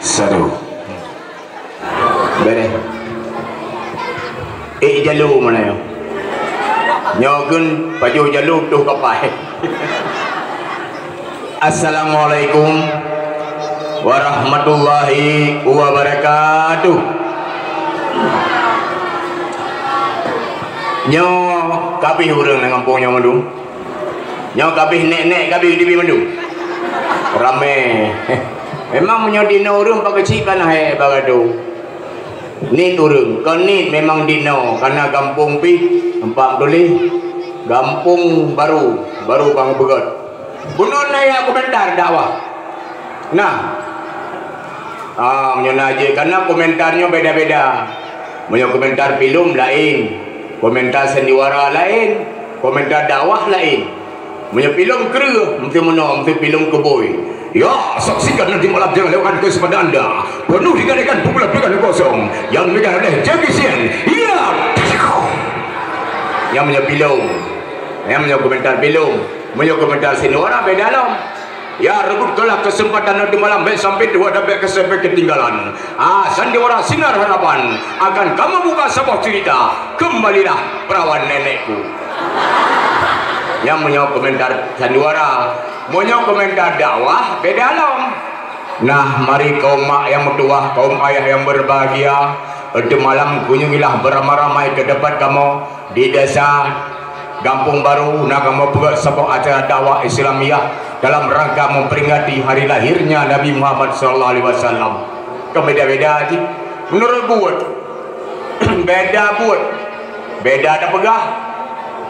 Satu. Beres. Jalu mana yo? Nyogun baju jalu tu kapai. Assalamualaikum warahmatullahi wabarakatuh. Nyo kabih urang nang kampung nyo mandu. Nyo kabih nek-nek kabih di mandu. Rame. Memang menyo dino urang pakecik kana he bagado. Ni urang, kan ni memang dino karena kampung pi empat duli. Kampung baru bang begot. Bunon na ya komentar dakwah. Nah. Menyo aja karena komentarnya beda-beda. Menyo komentar film lain. Komentar sandiwara lain, komentar dakwah lain. Punya film kera, mesti menang, mesti film keboy. Ya, saksikan nanti malam jangan lewatkan kepada anda. Penuh digadakan pukulan-pukulan kosong yang megang oleh Jackie Chan. Ya, yang punya film, yang punya komentar film, punya komentar sandiwara beda dalam. Ya, rebutkanlah kesempatan nanti malam sampai dua dapat sampai ketinggalan. Sandiwara Sinar Harapan akan kamu buka sebuah cerita. Kembalilah perawan nenekku. Yang punya komentar sandiwara, punya komentar dakwah beda alam. Nah, mari kaum mak yang mertua, kaum ayah yang berbahagia, pada malam kunjungilah beramai-ramai ke depan kamu di desa Kampung Baru. Nah, kamu buat sebuah acara dakwah Islamiah dalam rangka memperingati hari lahirnya Nabi Muhammad SAW. Beda-beda aja. Menurut buat beda buat beda ada pegah.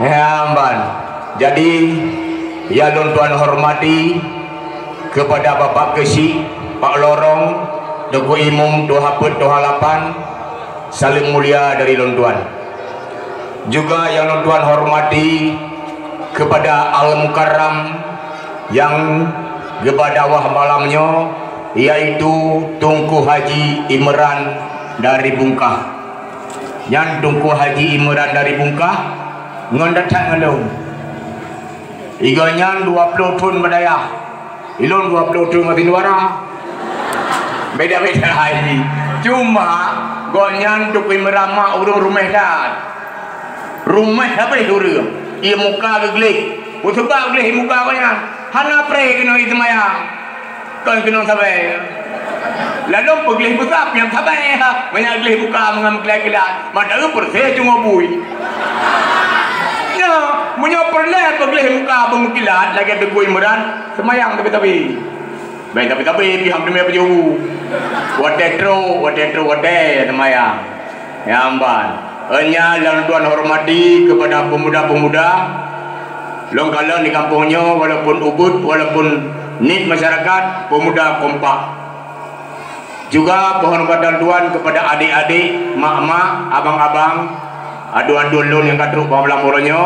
Ya amban. Jadi ya tuan hormati kepada Bapak Kesi, Pak Lorong, Tuku Imum, Tuha Put, Tuha Lapan, saling mulia dari tuan. Juga yang tuan hormati kepada Al Mukarram yang gebadawah malamnya, yaitu Tunku Haji Imran dari Bungkah. Yang Tunku Haji Imran dari Bungkah ngondatang ngelung iganya 20 tahun berdaya ilun 20 tahun mati luara beda-beda haji. Cuma gonyan Tunku Imran mak urung rumah dah rumah apa itu urung ia muka geglik usebab geglik muka gonyan hana pre kena itu maya kan kena sampai lalu pergi besar yang sampai banyak gelih muka mengambil-ambil madara perse cuma bui ya punya perle pergi muka bermukilat lagi ada Tunku Imran semayang tapi baik tapi pihak demi apa jauh wate semayang ya amban hanya yang tuan hormati kepada pemuda-pemuda longkalan di kampungnya, walaupun ubud, walaupun nit masyarakat, pemuda kompak. Juga penghormatan tuan kepada adik-adik, mak-mak, abang-abang, adu-adu yang katruk pamelamurannya,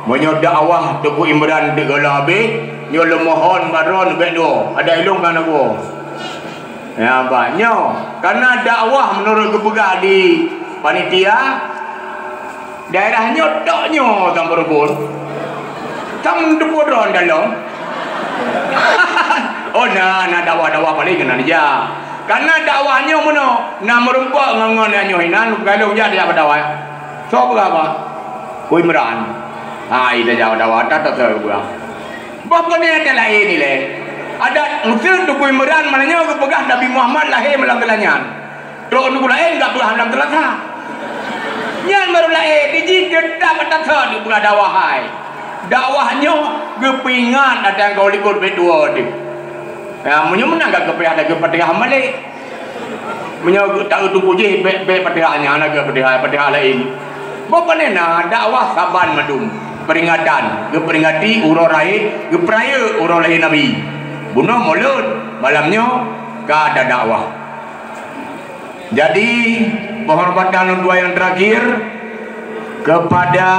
menyo dakwah Tunku Imran di Galang Habis, nyo lemohon baron bedo, ada ilung kan aku. Ya banyak, karena dakwah menurut kepegah di panitia, daerahnya doknya tam berebut. Tam depodron dalam. Oh nah dakwah paling kena dia. Karena dakwahnya mana? Nak merempak ngangan yang nyohinan kalau jadi apa dakwah. So berapa? Kui Imran. Ida jawab dakwah tak tahu gua. Bapa ni ada lain ni le. Ada musim Tunku Imran mananya kepegah Nabi Muhammad lahir malam telanyan. Tok nu lain enggak pernah dalam telasa. Nyan baru lahir di kita tak tahu bukan dakwah hai. Dakwahnya kepingan ada yang kau likut berdua ni. Ya, menang ke kepada kepada malik. Tak tunggu je pedihanya anak pedih lain. Bapa nena dakwah saban madum peringatan, keperingati urang lain, keperaya urang lain Nabi. Bunuh mulut malamnya ka ada dakwah. Jadi penghormatan dua yang terakhir kepada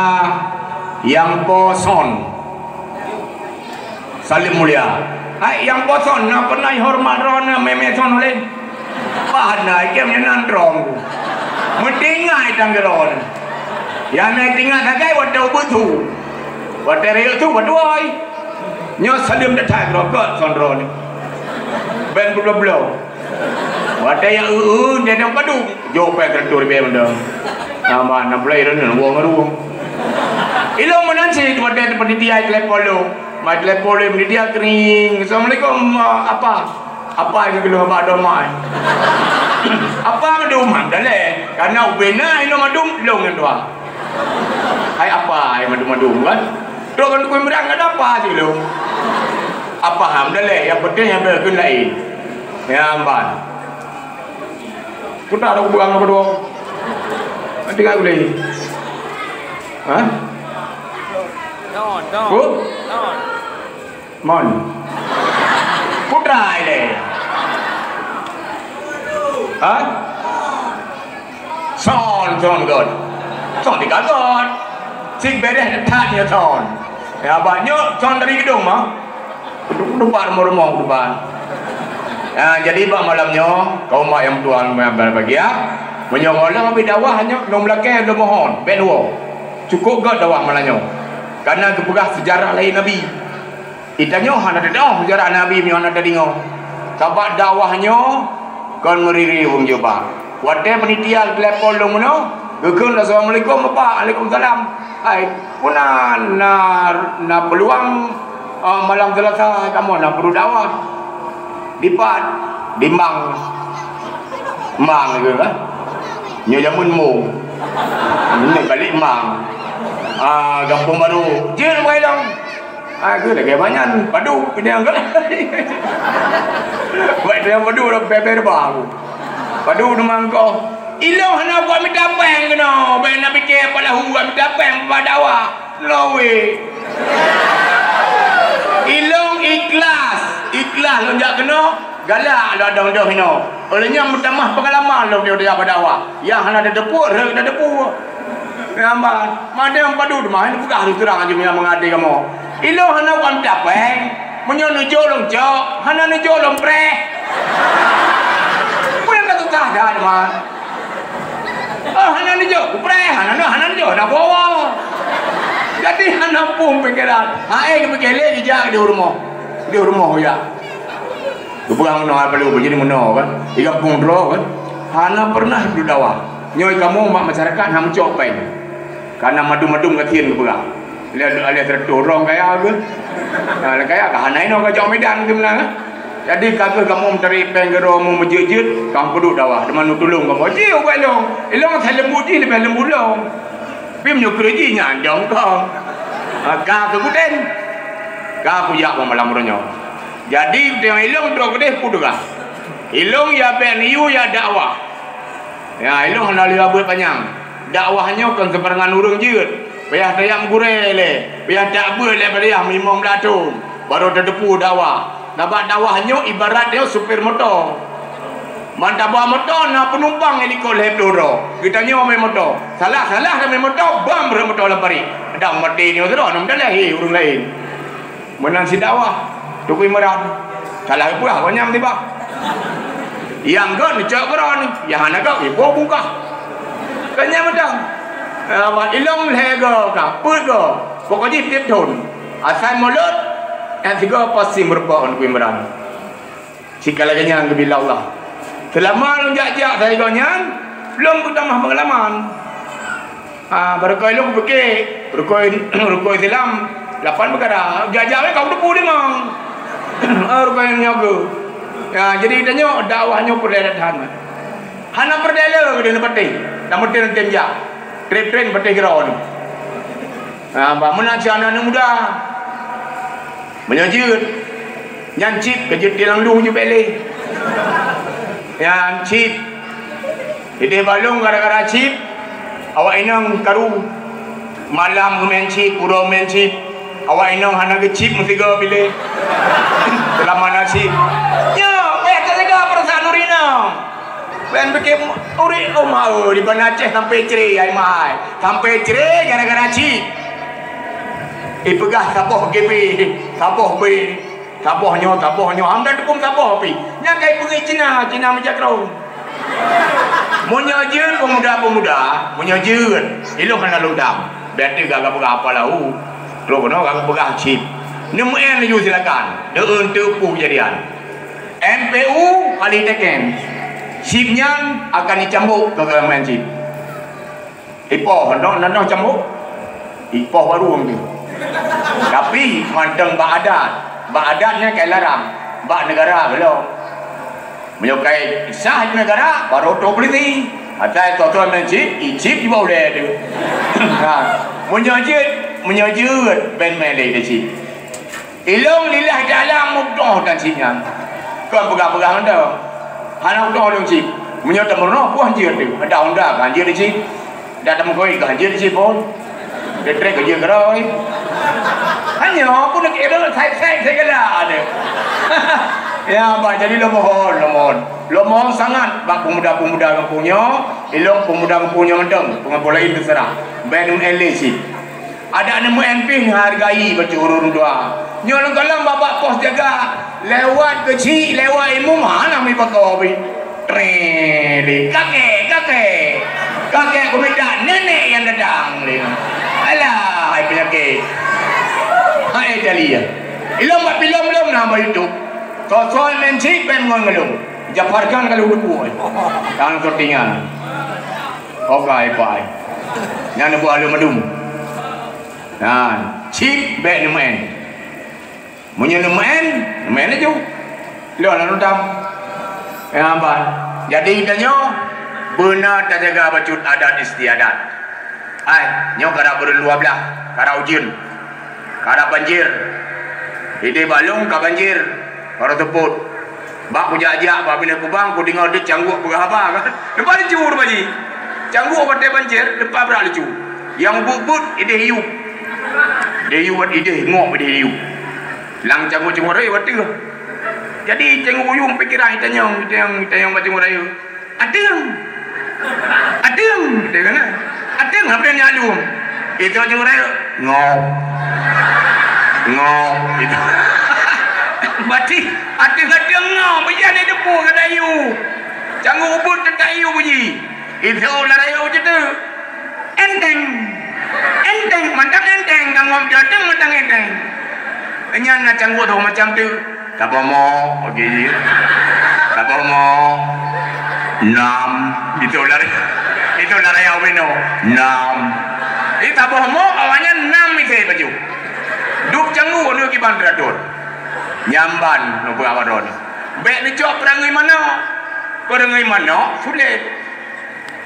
yang poson salim mulia. Hai yang poson nak pernah hormat rona memeson oleh pada kem yang nandrong mendengar tanggeron yang nak dengar sagai wadah betul wadah real tu wadah nyo salim datang rokok sondron ben blo Wate yang dia nang padu. Jo pe kreatur be mendang. Nama na play ron wong ruang. Ilong menansi wate pendidikan telepolo. Mai telepolo pendidikan kering. Assalamualaikum apa yang belum ada mai. Apa madum mandale? Karena ubena ino madum long tua. Hai apa yang madum kan? Tu kan ku merang ada apa sih lo? Apa hamdale yang penting yang berkun lain. Ya amban. Ku tak ada buang apa doang. Nanti kan boleh. Hah? Non. Mon. Putra ini. Hah? Son god. Son dikagot. Sing beres tanya son. Ya banyak son dari gedung mah. Depan rumah depan. Jadi bang malamnya kaum mak yang tuan berbagi ya. Menyogolang habis dawah hanya nom belakang do mohon. Ben wo. Cukup gak dawah malamnya. Karena kepegah sejarah lain Nabi. Itanya hana ada sejarah Nabi mi hana ada dingo. Sebab dakwahnya kon meriri wong Joba. Wate penitia telepon lo mono. Gegun assalamualaikum Bapak. Waalaikumsalam. Hai, puna na peluang malam Selasa kamu nak perlu dakwah. Dipat dimang mang gitu kan. Nyo jamun mu. Ini kali mang. Kampung baru. Jin mai dong. Aku dah banyak padu ini angkat. Buat dia padu dah beber baru. Padu memang kau. Ilang hana buat minta peng kena. Ben nak fikir pada huwa minta peng pada awak. Lowe. Ilang ikhlas lonjak kena. Galak lah dong kena. Olehnya bertambah pengalaman lo dia pada awak. Yang hana ada depuk, ada depuk. Nampak. Mana yang padu demah ini bukan terang aja yang mengadi kamu. Ilo hana wan tapeng, menyono jolong cok, hana no jolong pre. Punya kata dah mah. Hana no jolong pre, hana no jolong dah bawa. Jadi hana pun pikiran, kepikirnya di rumah ya. Bukan no apa lu begini meno kan, di kampung dro kan. Hana pernah hidup dakwah. Nyoi kamu mak masyarakat ham copeng. Karena madu-madu ngatian kepegang. Lihat terdorong kayak apa? Kayak kahana ini orang jauh medan tu mana? Jadi kata kamu mencari penggero mau menjejit, kamu perlu dakwah. Teman tolong kamu. Ji, apa long? Long saya lembut ji lebih lembut long. Pim nyukri nyandong kau. Kau kekuten. Kau kuyak malam ronyo. Jadi dengan ilong tu kedeh pudukah. Ilong ya beniu ya dakwah. Ya ilong hendak lihat buat panjang. Dakwahnya kan seperangan urung jut. Biar tayang gurele, biar tak boleh beliau mimong latun, baru terdepu dakwah. Dapat dakwahnya ibarat dia supir motor. Mantap bawa motor, nak penumpang helikopter lepdoro. Kita nyawa main motor, salah kami motor, bam motor lempari. Ada mati ni orang nam dah urung lain. Menang si dakwah, tukui merah. Salah pula, banyak tiba. Yang kan cak keran, yang anak kau ibu buka. Kanya menang. Ilong lego ka pugo pokoknya tiếp thôn asal mulut yang tiga pasti merupakan kuimran jika lagi yang bila Allah selama lonjak-jak saya gonyan belum bertambah pengalaman berkoi lu fikir berkoi Islam 8 perkara jajak kau depu dia mang berkoi nyogo ya jadi tanya dakwahnya perdana hana perdana ke dia pati namun dia temjak tren pati kira ni. Bangunan anak muda. Menyajut. Nyancip kejut di langdung je beli. Nyancip. Jadi balung gara-gara cip. Awak inang karu. Malam mencip, pura mencip. Awak inang hana ke cip mesti ke pilih. Selama nasib. Ya, payah tak jaga perasaan urina. Ben bikin uri mau di Aceh sampai cerai ai mai. Sampai cerai gara-gara cip. Ipegah sapoh GB, sapoh B, sapohnya. Hamdan tukum sapoh pi. Nya kai pergi Cina macam kau. Menyajun pemuda, menyajun. Ilo kena lundang. Berarti gagak apa lahu. Lo kena gagak pegah cip. Nemu en you silakan. De untuk pu jadian. MPU kali teken. Sipnya akan dicambuk ke main sip. Ipoh, nandang cambuk. Ipoh baru tu. Tapi manteng bak adatnya kayak larang. Bak negara belum. Menyukai sah negara baru tu polisi. Atai tuan main sip, icip di bawah tu. Menyajut ben melek di sip. Ilong lilah dalam mukdoh dan sipnya. Kau pegang-pegang anda. Anak udah orang sip. Menyata merono pun anjir tu. Ada onda anjir di sip. Dah temu koi anjir di sip pun. Dia trek kerja keroi. Hanya aku nak kira saya kena ada. Ya, Pak, jadi lomohon sangat bak pemuda-pemuda kampungnya, ilok pemuda kampungnya mendeng, pengapolain terserah. Benum LC. Ada nama MP hargai baca urun dua. Nyolong kalam bapak pos jaga lewat kecil lewat ilmu mana mi pakai treli kakek kumita nenek yang datang ni. Alah, ai penyakit. Hai Dalia. Ilom pak belum nama YouTube. Soal menci pen ngelung. Japarkan kalau udah tangan sortingan. Okai pai. Yang buat lu medum. Nah, chip bet nemen. Punya nemen aja. Lo nak nonton. Ya apa? Jadi tanya benar tak jaga bacut adat istiadat. Ai, nyo kada berluar belah, kada ujin. Kada banjir. Ide balung ka banjir. Kada teput. Bak ku jajak bak bina kubang ku dengar dia cangguk berapa kan. Lepas dia cur baji. Cangguk pada banjir, lepas berak lucu. Yang but ide hiu. Dia buat ide ngok ide hiu. Lang cangguk cengor raya waktu. Jadi cenguk uyung pikiran tanyang macam raya. Adeng kita kan. Adeng apa yang nyalum. Itu cenguk raya ngok itu. Berarti adeng ngok biar dia depu ke dayu. Cangguk ubut tak hiu bunyi. Itu lah raya macam tu. Enteng mantap enteng kangom jadeng mantang enteng. Enyan nak cangguk tu macam tu. Tak mau okey. Tak mau. 6 itulah raya wino. 6. Ini tak mau awalnya 6 itu baju. Duk cangguk nu ki bandrator. Nyamban nu berapa ron. Bek ni cok perangai mana? Sulit.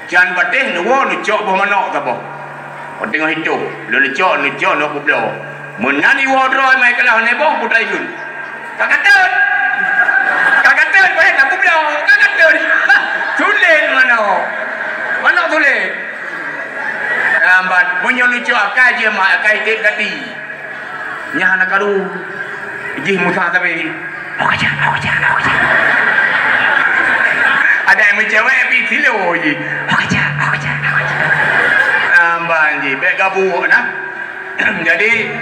Jangan batih nu cok bah mana tak apa. Kau tengok hidup. Lu cok nak kublo. Menani wadroi mai kalah nebo putai sun. Kakatut. Boleh nak kublo. Kakatut. Sulit mana sulit. Lambat punya lu cok akai je mak akai tek kati. Nyah nak karu. Ijih musa tapi. Mau kerja. Ada yang mencewek tapi silo je. Mau kerja. Banji, baik gabung nak. Jadi,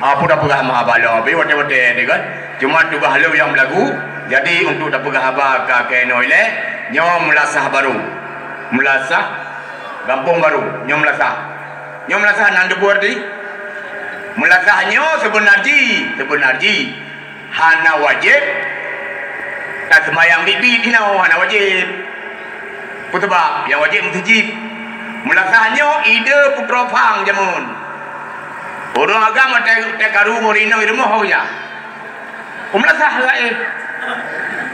apa dah pegah mahabala, be wate ni kan. Cuma tu halu yang berlagu. Jadi untuk dah pegah haba ke noile, nyo melasah baru. Melasah kampung baru, nyo melasah nang debuar di. Melasahnya sebenarnya hana wajib. Tak semayang bibi dinau hana wajib. Putubak yang wajib musjid. Melasahnya ide putra pang jamun. Orang agama tak karu morino irmo hoya. Melasah lae.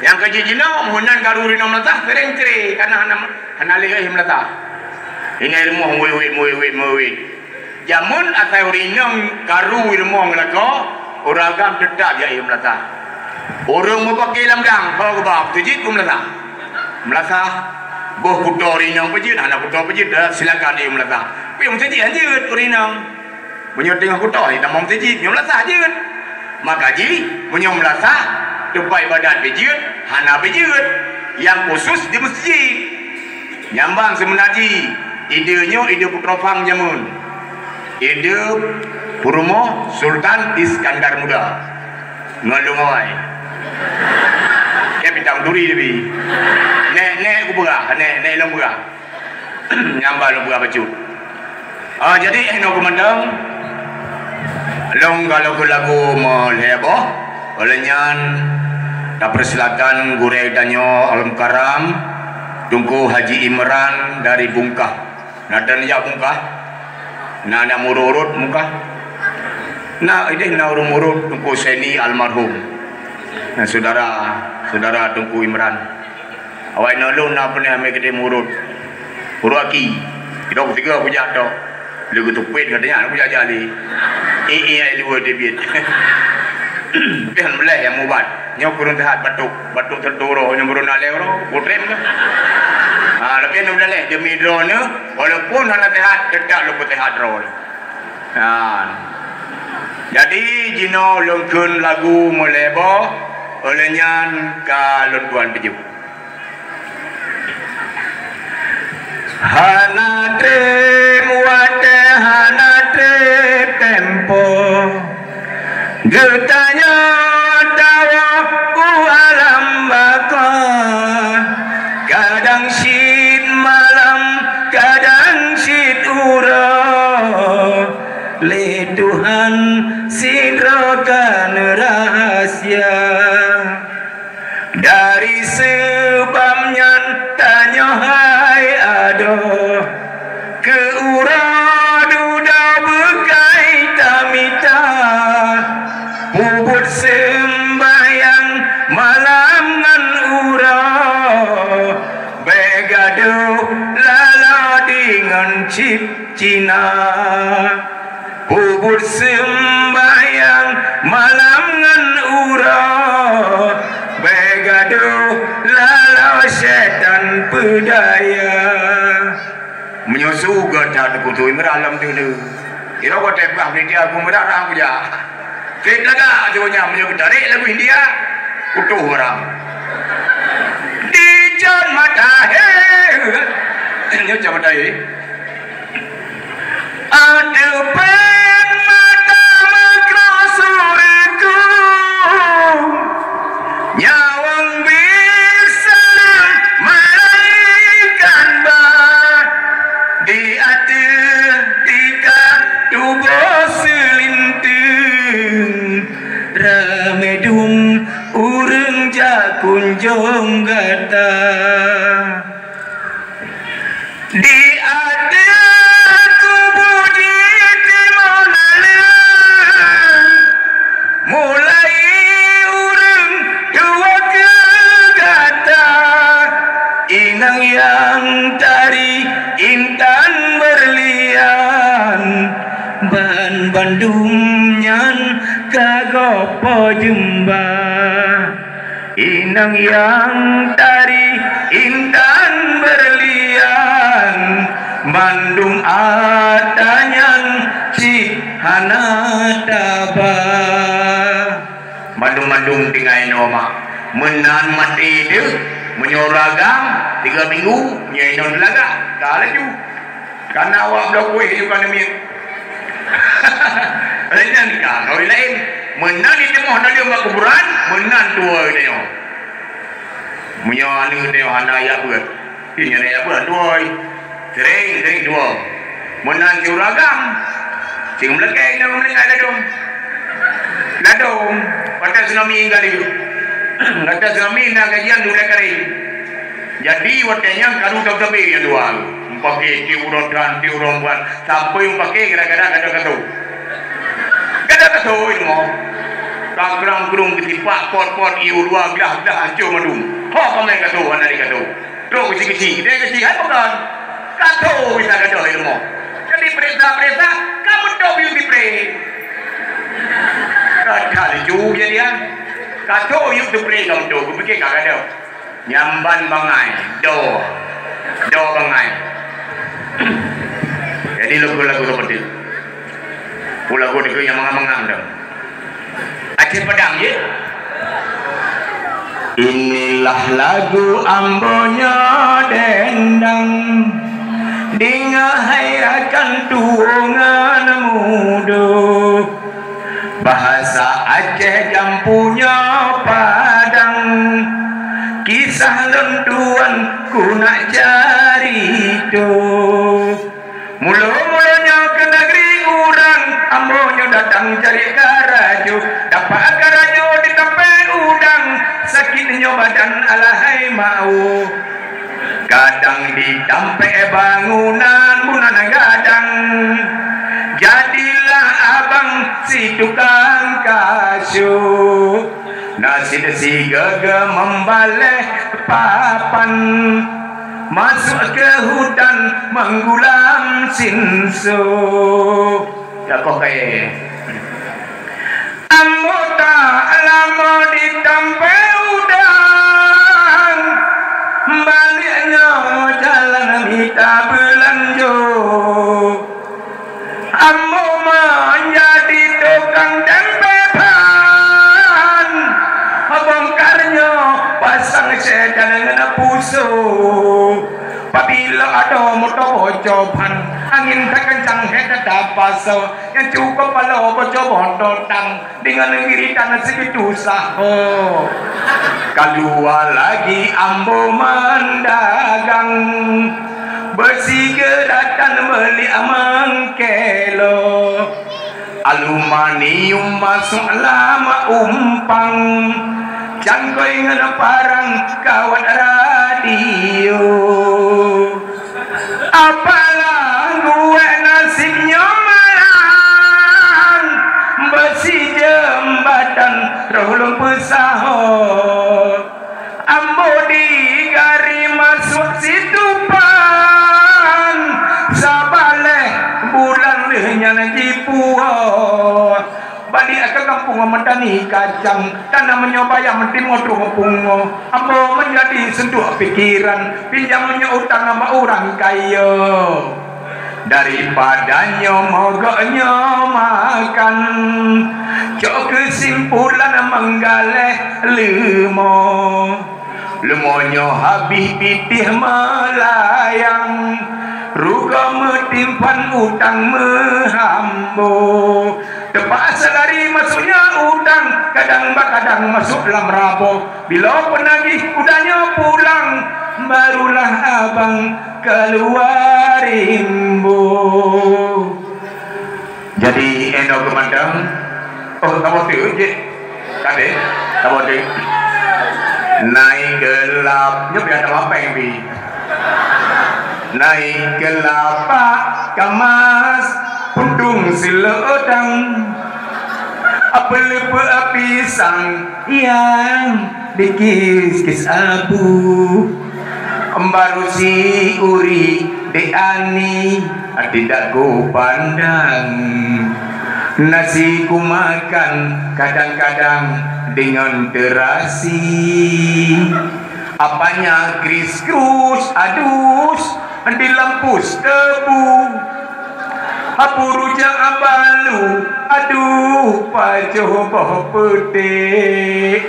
Yang kejijino munan karu rino melasah sering ceri karena hana lagi melasah. Ini irmo muwi. Jamun atai rino karu irmo ngelako orang agam tetap ya melasah. Orang mau pakai lamdang kau kebab tujit melasah. Melasah boh putar inang pejit, anak putar pejit dah silakan dia melasah. Tapi yang pejit anjut inang. Menyot tengah putar, kita mau pejit, yang melasah je. Maka ji, menyom melasah, tempat ibadat pejit, hana pejit, yang khusus di masjid. Nyambang sebenarnya, idenya ide putra pang jamun. Ide Purmo Sultan Iskandar Muda. Ngalung awai. Kapitang duri lebih. Nek aku berah, nek long berah. Nyambal long berah baju. Jadi eno komandang long kalau ke lagu mau leboh, olehnya dapur selatan Gurei Danyo Alam Karam, Tunku Haji Imran dari Bungkah. Nadan ya Bungkah, nana mururut Bungkah. Nah ini na urut Tunku Seni almarhum. Nah saudara Tunku Imran. Awak nolong na pernah ambil gede murut. Uraki. Kita ketiga aku jatuh. Bila aku tupin katanya aku jajali. Iya dua debit. Pihan belah yang mubat. Nyok kurun tahat batuk terdoro yang burun alero putrem kan. Lebih yang belah demi drone walaupun hana tahat tetap lupa tahat drone. Jadi jino lungkun lagu molebo olehnya kalon tuan peju. Hana muate hana tempo getanya tawa ku alam baka kadang sit malam kadang sit ura le Tuhan sidrakan rahasia dari sebabnya tanya hai ado ke uraduda bekai tamita bubut sembayang malam ngan ura begado lala dengan cip cina bubut sembayang malam ngan ura begado lala setan pedaya menyusu gata kutu meralam tu lu kira kau tepah dia aku merah aku ya kita dah jauhnya menyusu tarik lagu India utuh orang di jan mata nyusu mata ada pen mata makrosurku nyawang bisa melaikan bat di hati tiga tubuh selinting ramedung urang jakunjung gata di hati mulai urang dua kegata inang yang dari intan berlian ban Bandung nyan kagopo jemba inang yang dari intan berlian Bandung adanyan si hanataba Bandung tinggal noma menan mati dia menyoragam 3 minggu nyaino laga tak laju karena awak blok kuih juga demi lain kan orang lain menan itu mohon dia mak kuburan menan tua dia menyo anu dia hana ya buat ini ya buat dua sering dua menan suragam sing melekai nang meninggal ladong pada tsunami kali kata tsunami nak kajian dulu kali jadi watanya karu tabe yang dua pakai tiuron buat sampai pakai kira-kira kata-kata itu mau kagrang gerung ketipak pot iu dua gelah hancur madung ho komen kata anak kata tu kecil dia kecil kan bukan kata bisa kata ilmu jadi perintah kamu tahu beauty pray kali juga dia kata yuk tu pray kamu tu fikir kagak ada nyamban bangai do bangai jadi lagu-lagu seperti itu lagu itu yang mengang-mengang dong Aceh Padang ya inilah lagu ambonya dendang dingahayakan tuangan muda bahasa Aceh jampunya Padang kisah lenduan ku nak cari tu mula-mulanya ke negeri urang ambonya datang cari karaju dapat karaju di tepi udang sakit badan alahai mau kadang ditampe bangunan bunan gadang jadilah abang si tukang kasut nasi desi gaga membaleh papan masuk ke hutan menggulam sinsu ya kok kayak ambo tak lama ditampe udang baliknya jalan minta belanja ambo menjadi tukang tempelan bongkarnya pasang sedan dengan puso apabila ada motor bocoban angin terkencang hebat dapaso yang cukup kalau bocor tang dengan ngiritan segitu saho keluar lagi ambo mendagang besi gerakan beli mengkelo aluminium masuk lama umpang jangkoi ngana parang kawan radio apalah gue nasibnya malang besi jembatan rohlung pesaho ambo digari masuk situpan sabaleh bulan lehnya nanti puho balik ke kampung mentani kacang tanah menyoba yang mentim ngotrong pungo ambo menjadi sentuh pikiran pinjamnya utang sama orang kaya daripadanya mogoknya makan cok kesimpulan menggaleh lemonya habis pitih melayang ruga metimpan utang mehambo tepat selari masuknya utang kadang masuk dalam rabo bila penagih udahnya pulang barulah abang keluar rimbo jadi endo kemandang oh kamu tuh je kade kamu tuh naik gelapnya biar apa yang bi naik gelap kemas pundung siledang apel pisang yang dikis-kis abu baru si uri deani tidak ku pandang nasi ku makan kadang-kadang dengan terasi apanya kris-krus adus di lampus tebu apuruja abalu aduh pacoba putih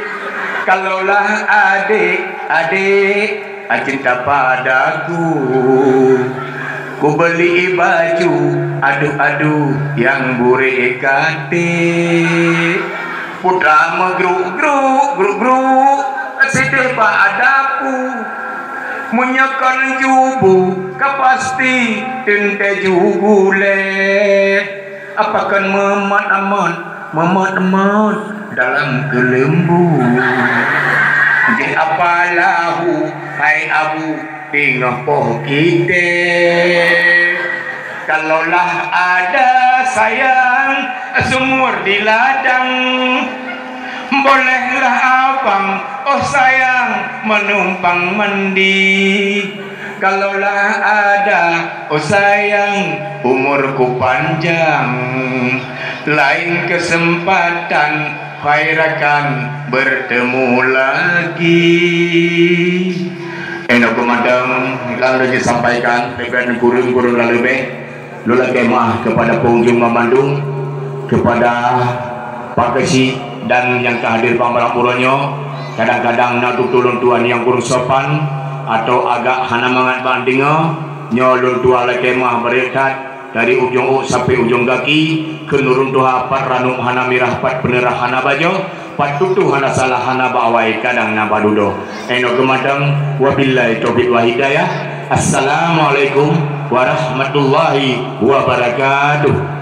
kalaulah adik cinta padaku ku beli baju aduh yang bure kate putra megruk sedih padaku menyekan jubu kapasti tente jugule apakan memat dalam kelembu di apalahu hai abu tinggal poh kita kalaulah ada sayang sumur di ladang bolehlah abang oh sayang menumpang mandi kalaulah ada oh sayang umurku panjang lain kesempatan khairakan bertemu lagi enak pemadam lalu disampaikan dengan gurung-gurung lalu lula kemah kepada pengunjung Mamandung kepada Pak Kesi dan yang kehadir pambalang puronyo kadang-kadang naduk tulun tuan yang kurang sopan atau agak hana mangat bandingo nyolun tua lekemah berekat dari ujung sampai ujung kaki kenurun tuha pat ranum hana mirah pat penerah hana bajo pat tutu hana salah hana bawai kadang nabadudo eno gemadang wabillahi taufiq wa hidayah. Assalamualaikum warahmatullahi wabarakatuh.